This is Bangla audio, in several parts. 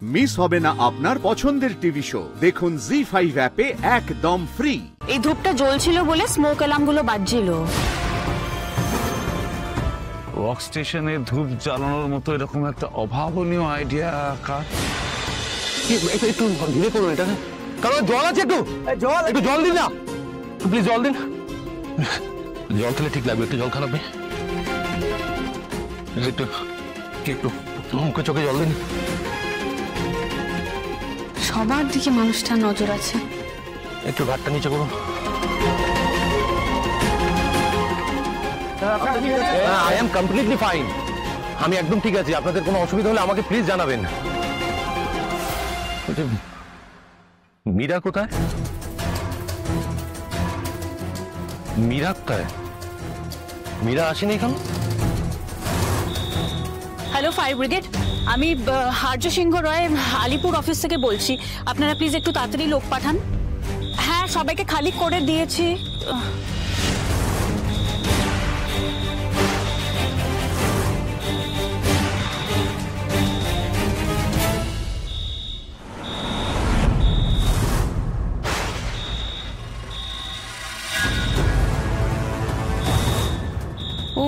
মিস হবে না আপনার পছন্দের টিভি শো। দেখুন জি5 অ্যাপে একদম ফ্রি। এই ধূপটা জ্বলছিল বলে স্মোক অ্যালার্মগুলো বাজছিল। ওয়ার্ক স্টেশনে ধূপ জ্বালানোর মতো এরকম একটা অভাবনীয় আইডিয়া কার? একটু ধীরে করুন এটাকে। কারণ জল আছে, একটু জল দিন না প্লিজ, জল দিন। জল খেলে ঠিক লাগবে, একটু জল খারাপ একটু একটু মুখে চোখে জল দিন। সবার দিকে মানুষটার নজর আছে। একটু ঘাটটা নিচে করুন। আই এম কমপ্লিটলি ফাইন, আমি একদম ঠিক আছি। আপনাদের কোনো অসুবিধা হলে আমাকে প্লিজ জানাবেন। মীরা কোথায়? মীরা কোথায়? মীরা আসেনি এখানে? হ্যালো ফায়ার ব্রিগেড, আমি আর্য সিংহ রয় আলিপুর অফিস থেকে বলছি। আপনারা প্লিজ একটু তাড়াতাড়ি লোক পাঠান। হ্যাঁ, সবাইকে খালি করে দিয়েছি। ও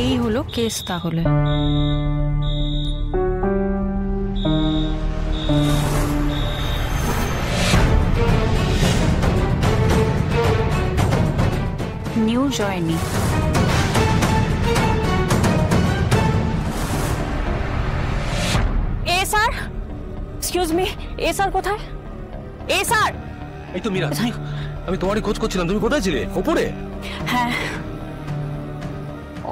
এই হলো কেস তাহলে। নিউ জয়নি। এ স্যার, এক্সকিউজ মি, এ স্যার কোথায়? এ স্যার। এই তো মীরা, আমি তোমারই খোঁজ করছিলাম। তুমি কোথায় ছিলে? উপরে? হ্যাঁ।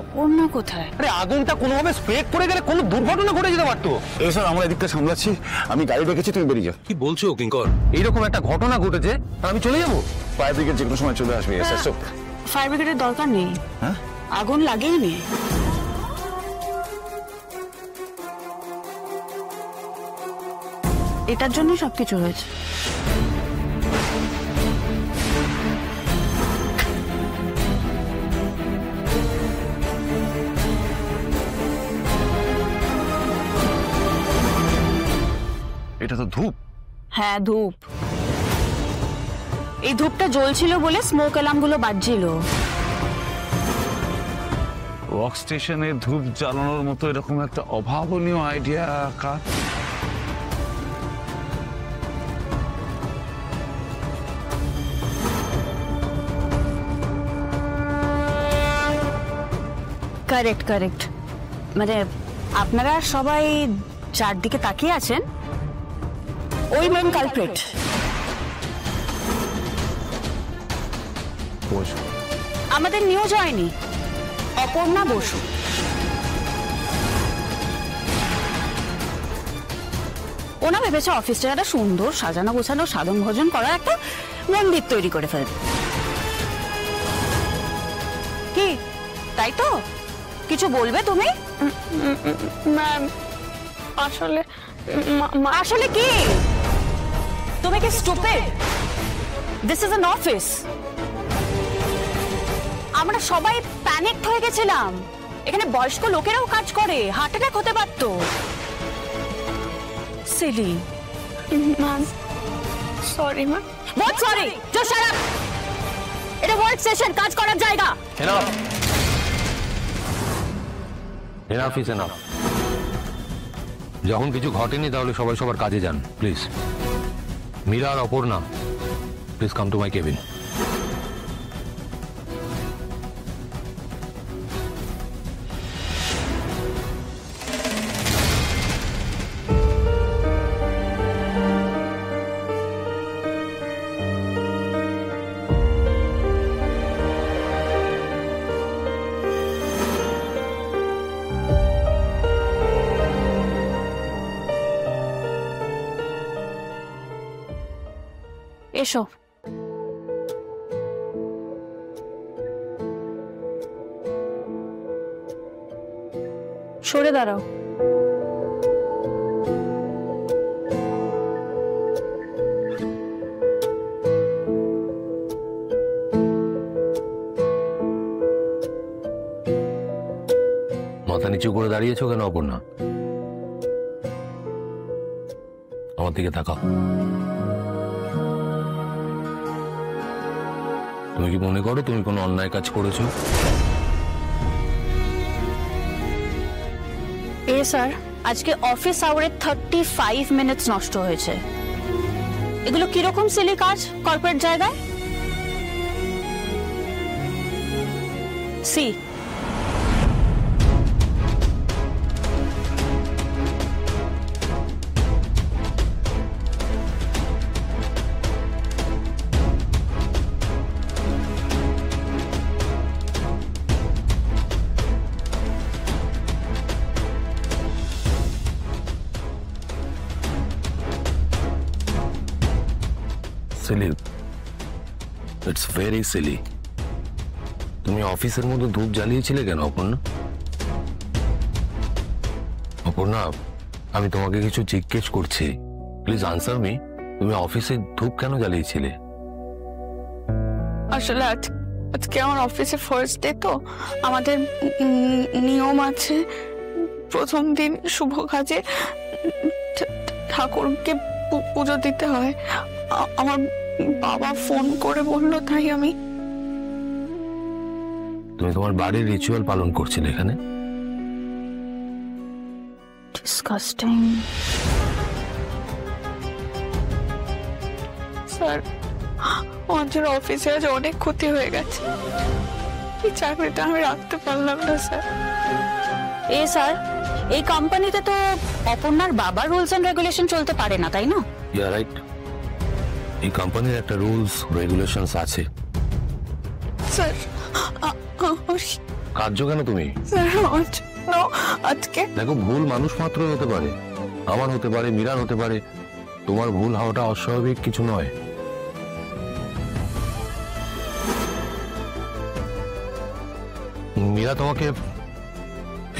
অপর্ণা কোথায়? আরে আগুনটা কোনোভাবে স্প্রেড করে গেলে কোনো দুর্ঘটনা ঘটে যেতে পারতো। এই স্যার, আমরা এদিকটা সামলাচ্ছি, আমি গাড়ি রেখেছি, তুমি বেরিয়ে যাও। কি বলছো কিঙ্কর? এইরকম একটা ঘটনা ঘটেছে আর আমি চলে যাবো? ফায়ার ব্রিগেড যে কোনো সময় চলে আসবে। স্যার চুপ। ফায়ার ব্রিগেডের দরকার নেই। হ্যাঁ, আগুন লাগেনি। এটার জন্য সবকিছু হয়েছে। এটা তো ধূপ। হ্যাঁ, ধূপ। এই ধূপটা জ্বলছিল বলে স্মোক অ্যালার্মগুলো বাজছিল। ওয়ার্ক স্টেশনে ধূপ জ্বালানোর মতো এরকম একটা অভাবনীয় আইডিয়া কার? Correct correct. মানে আপনারা সবাই চারদিকে তাকিয়ে আছেন, ওই মেন কালপ্রিট। আমাদের নিউ জয়নি অপর্ণা বসু। ওনা ভেবেছে অফিসটা একটা সুন্দর সাজানো গোছানো সাধন ভোজন করা একটা মন্দির তৈরি করে ফেলবে। কি তাই তো? কিছু বলবে তুমি? ম্যাম, আসলে আসলে কি? তুমি কি stupid? This is an office. আমরা সবাই প্যানিকড হয়ে গেছিলাম। এখানে বয়স্ক লোকেরাও কাজ করে, হার্ট অ্যাটাক হতে পারতো। Silly. Ma'am, sorry ma'am. What sorry? Just shut up. এটা ওয়ার্ক সেশন, কাজ করার জায়গা। Enough enough is enough. যখন কিছু ঘটেনি তাহলে সবাই সবার কাজে যান প্লিজ। মীরা আর Aparna, please come to my cabin. এসো। সরে দাঁড়াও। নিচু করে দাঁড়িয়েছো কেন অপর্ণা? আমার দিকে তাকাও। তুমি কি মনে করো তুমি কোনো অন্যায় কাজ করেছো? স্যার, আজকে অফিস আওয়ারে 35 মিনিটস নষ্ট হয়েছে। এগুলো কিরকম সিলি কাজ কর্পোরেট জায়গায়? সি সিলি, ইটস ভেরি সিলি। তুমি অফিসের মধ্যে ধূপ জ্বালিয়েছিলে কেন অপর্ণা? অপর্ণা, আমি তোমাকে কিছু জিজ্ঞেস করছি, প্লিজ আনসার মি। তুমি অফিসে ধূপ কেন জ্বালিয়েছিলে? আসলে আজকে আমার অফিসে ফার্স্ট ডে, তো আমাদের নিয়ম আছে প্রথম দিন শুভ কাজে ঠাকুরকে পুজো দিতে হয়। আমার বাবা ফোন করে বললো, তাই আমি। তুমি তোমার বাড়ির রিচুয়াল পালন করছিলে এখানে? ডিসকাস্টিং। স্যার, আমাদের অফিসে আজ অনেক ক্ষতি হয়ে গেছে। এই চাকরিটা আমি রাখতে পারলাম না স্যার। স্যার, এই কোম্পানিতে তো অপর্ণার বাবার রুলস এন্ড রেগুলেশন চলতে পারে না, তাই না? Yeah right. এই কোম্পানির একটা রুলস রেগুলেশনস আছে। স্যার, কার্য কেন তুমি? স্যার আজকে দেখো, ভুল মানুষ মাত্রই হতে পারে। আমার হতে পারে, মীরার হতে পারে। তোমার ভুল হওয়াটা অস্বাভাবিক কিছু নয়। মীরা তোমাকে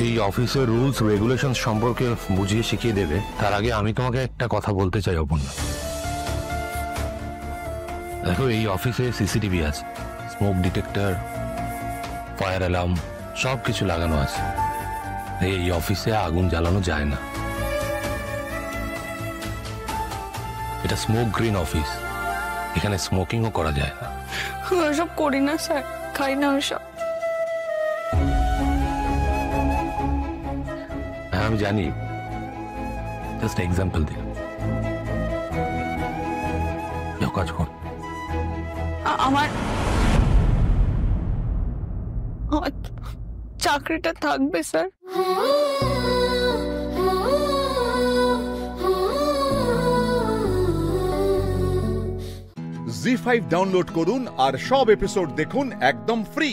এই অফিসের রুলস রেগুলেশন সম্পর্কে বুঝিয়ে শিখিয়ে দেবে। তার আগে আমি তোমাকে একটা কথা বলতে চাই অপর্ণা। দেখো, এই অফিসে সিসিটিভি আছে, স্মোক ডিটেক্টর, ফায়ার অ্যালার্ম, সবকিছু লাগানো আছে। এই অফিসে আগুন জ্বালানো যায় না। এটা স্মোক গ্রিন অফিস, এখানে স্মোকিংও করা যায় না। ওসব করি না স্যার, খাই না ওসব। হ্যাঁ আমি জানি, জাস্ট এক্সাম্পল দিলাম। কাজ কর। আমার চাকরিটা থাকবে স্যার? জি5 ডাউনলোড করুন আর সব এপিসোড দেখুন একদম ফ্রি।